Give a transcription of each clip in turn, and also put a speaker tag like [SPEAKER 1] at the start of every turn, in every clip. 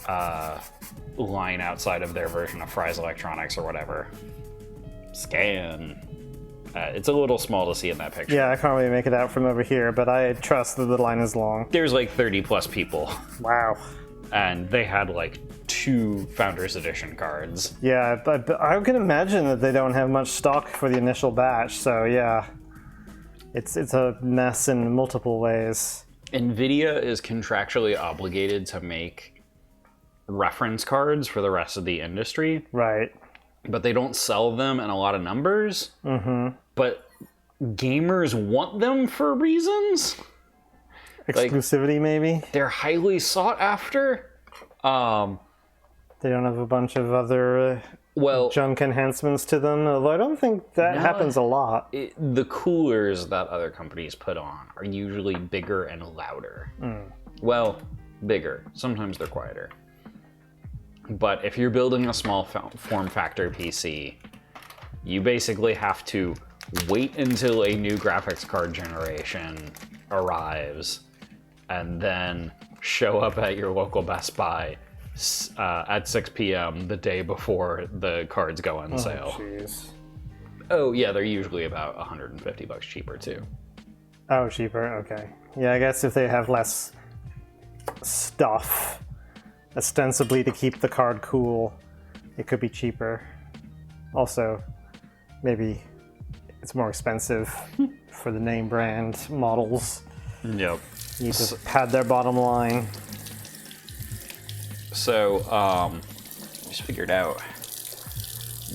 [SPEAKER 1] line outside of their version of Fry's Electronics or whatever. Scan. It's a little small to see in that picture.
[SPEAKER 2] Yeah, I can't really make it out from over here, but I trust that the line is long.
[SPEAKER 1] There's like 30 plus people.
[SPEAKER 2] Wow.
[SPEAKER 1] And they had like 2 Founders Edition cards.
[SPEAKER 2] Yeah, but I can imagine that they don't have much stock for the initial batch, so yeah. It's a mess in multiple ways.
[SPEAKER 1] NVIDIA is contractually obligated to make reference cards for the rest of the industry.
[SPEAKER 2] Right.
[SPEAKER 1] But they don't sell them in a lot of numbers.
[SPEAKER 2] Mm-hmm.
[SPEAKER 1] But gamers want them for reasons.
[SPEAKER 2] Exclusivity, maybe?
[SPEAKER 1] They're highly sought after.
[SPEAKER 2] They don't have a bunch of other junk enhancements to them, although I don't think that happens a lot.
[SPEAKER 1] The coolers that other companies put on are usually bigger and louder. Well, bigger. Sometimes they're quieter. But if you're building a small form factor PC, you basically have to wait until a new graphics card generation arrives and then show up at your local Best Buy at 6 p.m. the day before the cards go on sale.
[SPEAKER 2] Jeez.
[SPEAKER 1] Oh, yeah, they're usually about $150 cheaper, too.
[SPEAKER 2] Oh, cheaper? Okay. Yeah, I guess if they have less stuff, ostensibly to keep the card cool, it could be cheaper. Also, maybe it's more expensive for the name brand models.
[SPEAKER 1] Yep.
[SPEAKER 2] Need to pad their bottom line.
[SPEAKER 1] So, just figured out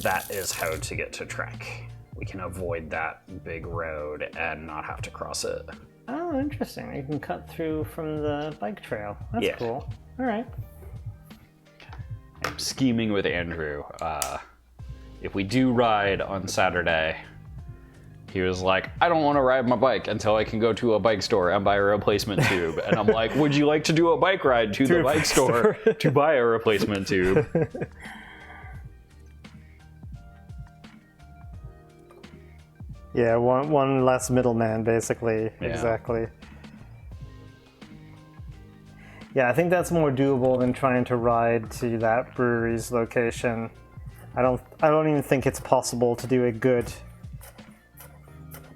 [SPEAKER 1] that is how to get to Trek. We can avoid that big road and not have to cross it.
[SPEAKER 2] Oh, interesting. You can cut through from the bike trail. That's cool. All right.
[SPEAKER 1] I'm scheming with Andrew. If we do ride on Saturday, he was like, I don't want to ride my bike until I can go to a bike store and buy a replacement tube. And I'm like, would you like to do a bike ride to the bike store to buy a replacement tube?
[SPEAKER 2] Yeah, one less middleman, basically.
[SPEAKER 1] Yeah.
[SPEAKER 2] Exactly. Yeah, I think that's more doable than trying to ride to that brewery's location. I don't even think it's possible to do a good,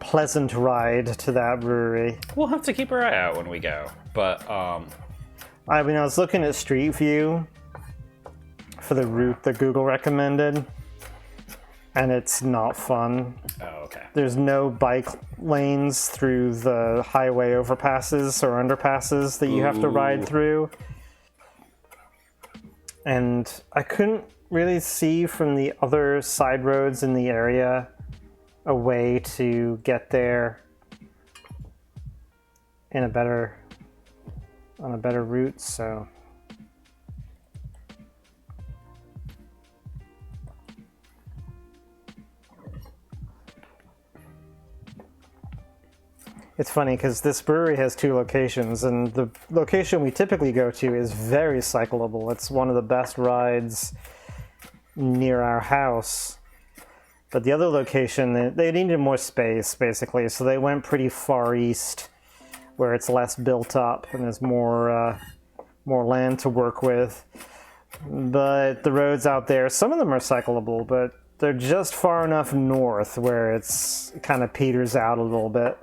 [SPEAKER 2] pleasant ride to that brewery.
[SPEAKER 1] We'll have to keep our eye out when we go. But
[SPEAKER 2] I mean, I was looking at Street View for the route that Google recommended, and it's not fun.
[SPEAKER 1] Oh, okay.
[SPEAKER 2] There's no bike lanes through the highway overpasses or underpasses that you have to ride through. And I couldn't really see from the other side roads in the area a way to get there on a better route, so it's funny because this brewery has 2 locations, and the location we typically go to is very cyclable. It's one of the best rides near our house. But the other location, they needed more space, basically, so they went pretty far east, where it's less built up and there's more land to work with. But the roads out there, some of them are cyclable, but they're just far enough north where it's kind of peters out a little bit.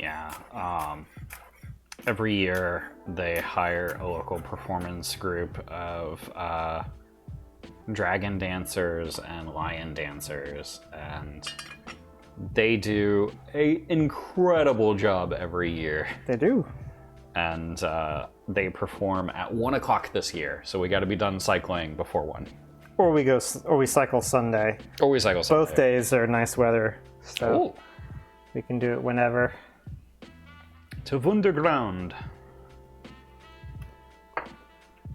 [SPEAKER 1] Yeah. Every year they hire a local performance group of dragon dancers and lion dancers, and they do an incredible job every year.
[SPEAKER 2] They do.
[SPEAKER 1] And they perform at 1 o'clock this year, so we got to be done cycling before 1.
[SPEAKER 2] Or we cycle Sunday.
[SPEAKER 1] Or we cycle Sunday.
[SPEAKER 2] Both days are nice weather, so we can do it whenever.
[SPEAKER 1] To Wunderground.